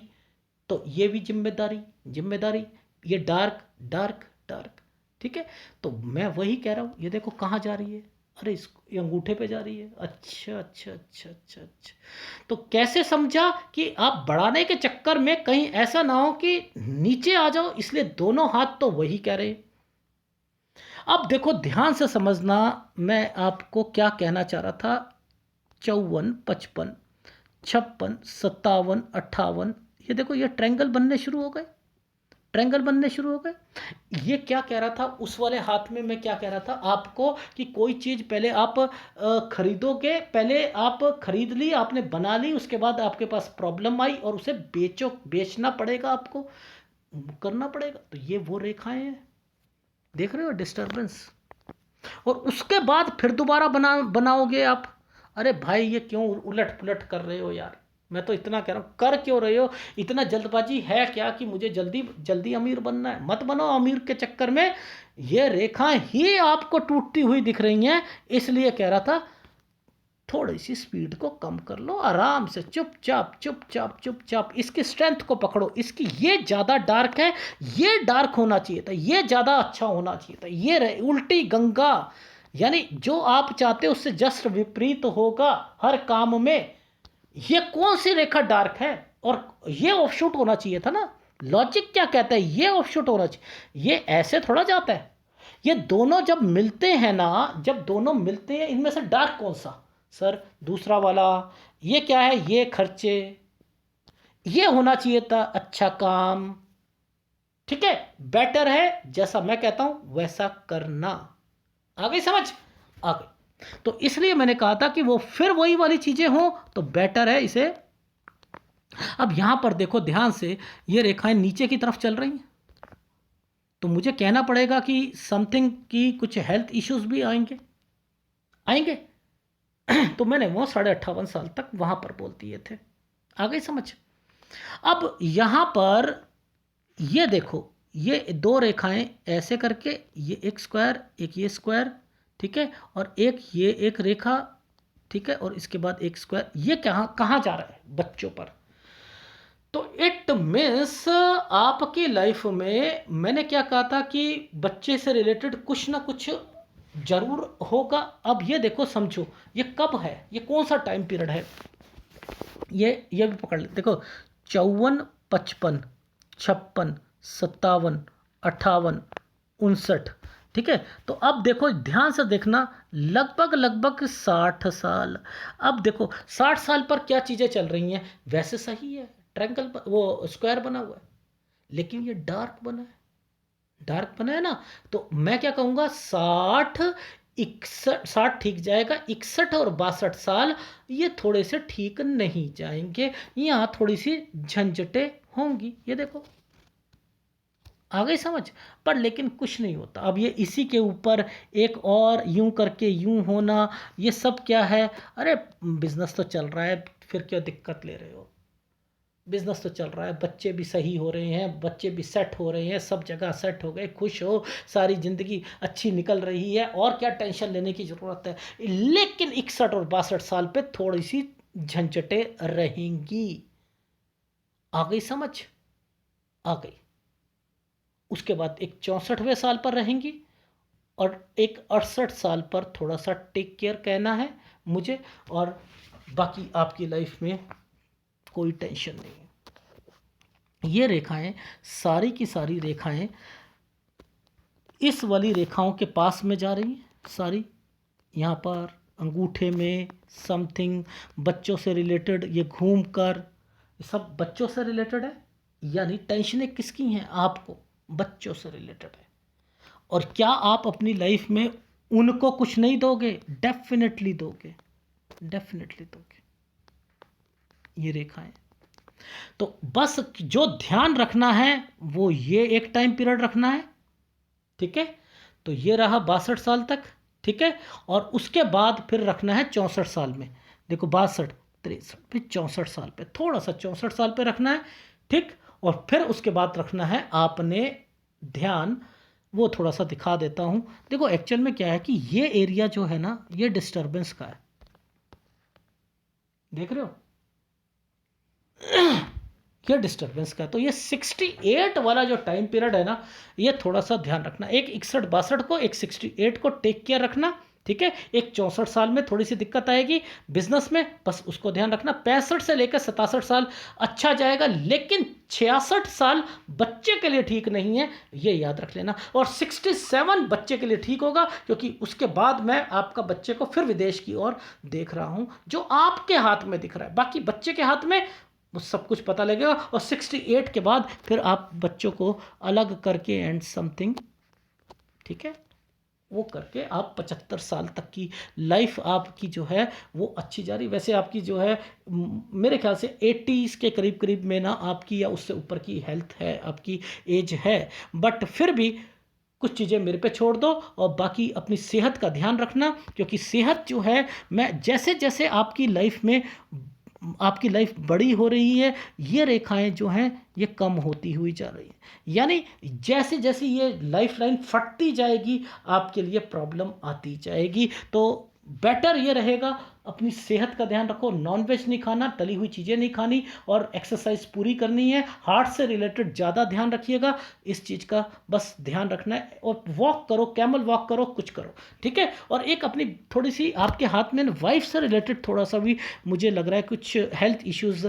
तो ये भी जिम्मेदारी, जिम्मेदारी, ये डार्क, डार्क, डार्क। ठीक है, तो मैं वही कह रहा हूं, ये देखो कहाँ जा रही है, अरे इसको, ये अंगूठे पे जा रही है। अच्छा अच्छा अच्छा अच्छा अच्छा। तो कैसे समझा कि आप बढ़ाने के चक्कर में कहीं ऐसा ना हो कि नीचे आ जाओ, इसलिए दोनों हाथ तो वही कह रहे हैं। अब देखो ध्यान से समझना, मैं आपको क्या कहना चाह रहा था। 54, 55, 56, 57, 58, ये देखो ये ट्रायंगल बनने शुरू हो गए, ट्रायंगल बनने शुरू हो गए। ये क्या कह रहा था उस वाले हाथ में, मैं क्या कह रहा था आपको कि कोई चीज़ पहले आप खरीदोगे, पहले आप खरीद ली, आपने बना ली, उसके बाद आपके पास प्रॉब्लम आई और उसे बेचना पड़ेगा, आपको करना पड़ेगा। तो ये वो रेखाएं हैं, देख रहे हो डिस्टर्बेंस। और उसके बाद फिर दोबारा बनाओगे आप। अरे भाई ये क्यों उलट पुलट कर रहे हो यार, मैं तो इतना कह रहा हूँ, कर क्यों रहे हो, इतना जल्दबाजी है क्या कि मुझे जल्दी जल्दी अमीर बनना है? मत बनो अमीर के चक्कर में। ये रेखाएं ही आपको टूटती हुई दिख रही हैं, इसलिए कह रहा था थोड़ी सी स्पीड को कम कर लो, आराम से चुपचाप चुपचाप चुपचाप इसकी स्ट्रेंथ को पकड़ो। इसकी ये ज़्यादा डार्क है, ये डार्क होना चाहिए था, ये ज़्यादा अच्छा होना चाहिए था, ये उल्टी गंगा, यानी जो आप चाहते हो उससे जस्ट विपरीत होगा हर काम में। ये कौन सी रेखा डार्क है, और ये ऑफशूट होना चाहिए था ना। लॉजिक क्या कहता है, ये ऑफशूट होना चाहिए, ये ऐसे थोड़ा जाता है। ये दोनों जब मिलते हैं ना, जब दोनों मिलते हैं, इनमें से डार्क कौन सा सर? दूसरा वाला। ये क्या है, ये खर्चे, ये होना चाहिए था अच्छा काम, ठीक है, बेटर है, जैसा मैं कहता हूं वैसा करना। आ गई समझ? आ गई। तो इसलिए मैंने कहा था कि वो फिर वही वाली चीजें हों तो बेटर है इसे। अब यहां पर देखो ध्यान से, ये रेखाएं नीचे की तरफ चल रही हैं, तो मुझे कहना पड़ेगा कि समथिंग की कुछ हेल्थ इश्यूज भी आएंगे, आएंगे। तो मैंने वो 58.5 साल तक वहां पर बोल दिए थे। आ गई समझ? अब यहां पर ये देखो, ये दो रेखाएं ऐसे करके, ये एक स्क्वायर, एक ये स्क्वायर, ठीक है, और एक ये एक रेखा, ठीक है, और इसके बाद एक स्क्वायर। ये कहाँ कहाँ जा रहा है? बच्चों पर। तो इट मीन्स आपकी लाइफ में मैंने क्या कहा था कि बच्चे से रिलेटेड कुछ ना कुछ जरूर होगा। अब ये देखो, समझो ये कब है, ये कौन सा टाइम पीरियड है, ये भी पकड़ ले। देखो 54, 55, 56, 57, 58, 59, ठीक है। तो अब देखो ध्यान से देखना, लगभग लगभग 60 साल। अब देखो 60 साल पर क्या चीज़ें चल रही हैं, वैसे सही है, ट्रायंगल वो स्क्वायर बना हुआ है, लेकिन ये डार्क बना है, डार्क बना है ना। तो मैं क्या कहूँगा, 60, 61, 60 ठीक जाएगा, 61 और 62 साल ये थोड़े से ठीक नहीं जाएंगे, यहाँ थोड़ी सी झंझटें होंगी। ये देखो आ गई समझ? पर लेकिन कुछ नहीं होता। अब ये इसी के ऊपर एक और यूं करके यूं होना, ये सब क्या है? अरे बिजनेस तो चल रहा है, फिर क्या दिक्कत ले रहे हो? बिजनेस तो चल रहा है, बच्चे भी सही हो रहे हैं, बच्चे भी सेट हो रहे हैं, सब जगह सेट हो गए, खुश हो, सारी ज़िंदगी अच्छी निकल रही है, और क्या टेंशन लेने की ज़रूरत है? लेकिन 61 और 62 साल पे थोड़ी सी झंझटें रहेंगी। आ गई समझ? आ गई। उसके बाद एक 64वें साल पर रहेंगी, और एक 68 साल पर थोड़ा सा टेक केयर कहना है मुझे, और बाकी आपकी लाइफ में कोई टेंशन नहीं है। ये रेखाएं, सारी की सारी रेखाएं इस वाली रेखाओं के पास में जा रही हैं सारी। यहाँ पर अंगूठे में समथिंग बच्चों से रिलेटेड, ये घूम कर सब बच्चों से रिलेटेड है, यानी टेंशनें किसकी हैं? आपको, बच्चों से रिलेटेड है। और क्या आप अपनी लाइफ में उनको कुछ नहीं दोगे? डेफिनेटली दोगे, डेफिनेटली दोगे। ये रेखाएं, तो बस जो ध्यान रखना है वो ये एक टाइम पीरियड रखना है, ठीक है। तो ये रहा 62 साल तक, ठीक है। और उसके बाद फिर रखना है 64 साल में। देखो 62, 63, फिर 64 साल पे, थोड़ा सा 64 साल पे रखना है, ठीक। और फिर उसके बाद रखना है आपने ध्यान, वो थोड़ा सा दिखा देता हूं। देखो एक्चुअल में क्या है कि ये एरिया जो है ना, ये डिस्टर्बेंस का है, देख रहे हो, ये डिस्टर्बेंस का। तो ये 68 वाला जो टाइम पीरियड है ना, ये थोड़ा सा ध्यान रखना। एक 61 62 को, एक 68 को टेक केयर रखना, ठीक है। एक 64 साल में थोड़ी सी दिक्कत आएगी बिजनेस में, बस उसको ध्यान रखना। 65 से लेकर 67 साल अच्छा जाएगा, लेकिन 66 साल बच्चे के लिए ठीक नहीं है, ये याद रख लेना। और 67 बच्चे के लिए ठीक होगा, क्योंकि उसके बाद मैं आपका बच्चे को फिर विदेश की ओर देख रहा हूं, जो आपके हाथ में दिख रहा है। बाकी बच्चे के हाथ में वो सब कुछ पता लगेगा। और 68 के बाद फिर आप बच्चों को अलग करके एंड समथिंग, ठीक है, वो करके आप 75 साल तक की लाइफ आपकी जो है वो अच्छी जा रही। वैसे आपकी जो है मेरे ख्याल से 80s के करीब करीब में ना आपकी, या उससे ऊपर की हेल्थ है, आपकी एज है, बट फिर भी कुछ चीज़ें मेरे पे छोड़ दो और बाकी अपनी सेहत का ध्यान रखना, क्योंकि सेहत जो है, मैं जैसे जैसे आपकी लाइफ बड़ी हो रही है, ये रेखाएं जो हैं ये कम होती हुई जा रही हैं। यानी जैसे जैसे ये लाइफ लाइन फटती जाएगी आपके लिए प्रॉब्लम आती जाएगी। तो बेटर ये रहेगा, अपनी सेहत का ध्यान रखो, नॉनवेज नहीं खाना, तली हुई चीज़ें नहीं खानी, और एक्सरसाइज पूरी करनी है। हार्ट से रिलेटेड ज़्यादा ध्यान रखिएगा, इस चीज़ का बस ध्यान रखना है। और वॉक करो, कैमल वॉक करो, कुछ करो, ठीक है। और एक अपनी थोड़ी सी आपके हाथ में वाइफ से रिलेटेड थोड़ा सा भी मुझे लग रहा है कुछ हेल्थ इश्यूज़,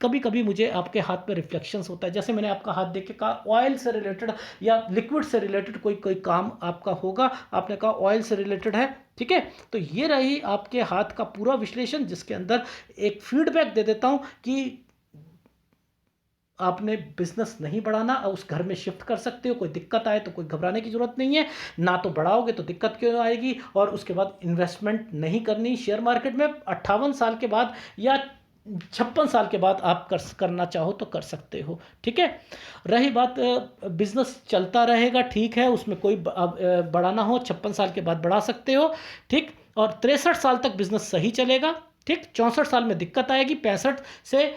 कभी कभी मुझे आपके हाथ पे रिफ्लेक्शंस होता है। जैसे मैंने आपका हाथ देख के कहा ऑयल से रिलेटेड या लिक्विड से रिलेटेड कोई कोई काम आपका होगा, आपने कहा ऑयल से रिलेटेड है, ठीक है। तो ये रही आपके हाथ का पूरा विश्लेषण, जिसके अंदर एक फीडबैक दे देता हूं कि आपने बिजनेस नहीं बढ़ाना, उस घर में शिफ्ट कर सकते हो, कोई दिक्कत आए तो कोई घबराने की जरूरत नहीं है, ना तो बढ़ाओगे तो दिक्कत क्यों आएगी। और उसके बाद इन्वेस्टमेंट नहीं करनी शेयर मार्केट में, 58 साल के बाद या 56 साल के बाद आप करना चाहो तो कर सकते हो, ठीक है। रही बात बिजनेस चलता रहेगा, ठीक है, उसमें कोई बढ़ाना हो 56 साल के बाद बढ़ा सकते हो, ठीक। और 63 साल तक बिजनेस सही चलेगा, ठीक। 64 साल में दिक्कत आएगी, 65 से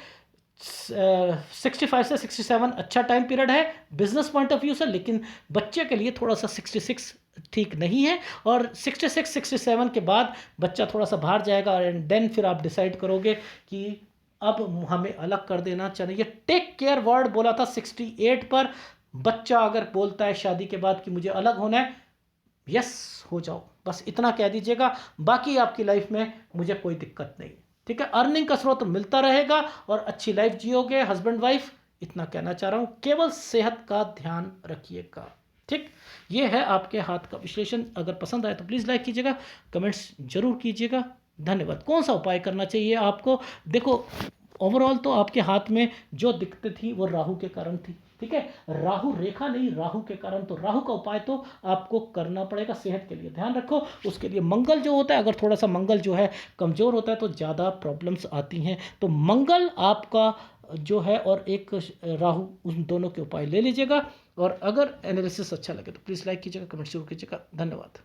65 से 67 अच्छा टाइम पीरियड है बिजनेस पॉइंट ऑफ व्यू से, लेकिन बच्चे के लिए थोड़ा सा 66 ठीक नहीं है। और 66 67 के बाद बच्चा थोड़ा सा बाहर जाएगा, एंड देन फिर आप डिसाइड करोगे कि अब हमें अलग कर देना चाहिए। टेक केयर वर्ड बोला था 68 पर। बच्चा अगर बोलता है शादी के बाद कि मुझे अलग होना है, यस हो जाओ, बस इतना कह दीजिएगा, बाकी आपकी लाइफ में मुझे कोई दिक्कत नहीं, ठीक है। अर्निंग का स्रोत मिलता रहेगा और अच्छी लाइफ जियोगे हस्बैंड वाइफ, इतना कहना चाह रहा हूं। केवल सेहत का ध्यान रखिएगा, ठीक। ये है आपके हाथ का विश्लेषण। अगर पसंद आए तो प्लीज़ लाइक कीजिएगा, कमेंट्स जरूर कीजिएगा। धन्यवाद। कौन सा उपाय करना चाहिए आपको? देखो, ओवरऑल तो आपके हाथ में जो दिक्कत थी वो राहु के कारण थी, ठीक है। राहु रेखा नहीं, राहु के कारण। तो राहु का उपाय तो आपको करना पड़ेगा। सेहत के लिए ध्यान रखो, उसके लिए मंगल जो होता है, अगर थोड़ा सा मंगल जो है कमज़ोर होता है तो ज़्यादा प्रॉब्लम्स आती हैं। तो मंगल आपका जो है और एक राहु, उन दोनों के उपाय ले लीजिएगा। और अगर एनालिसिस अच्छा लगे तो प्लीज़ लाइक कीजिएगा, कमेंट जरूर कीजिएगा। धन्यवाद।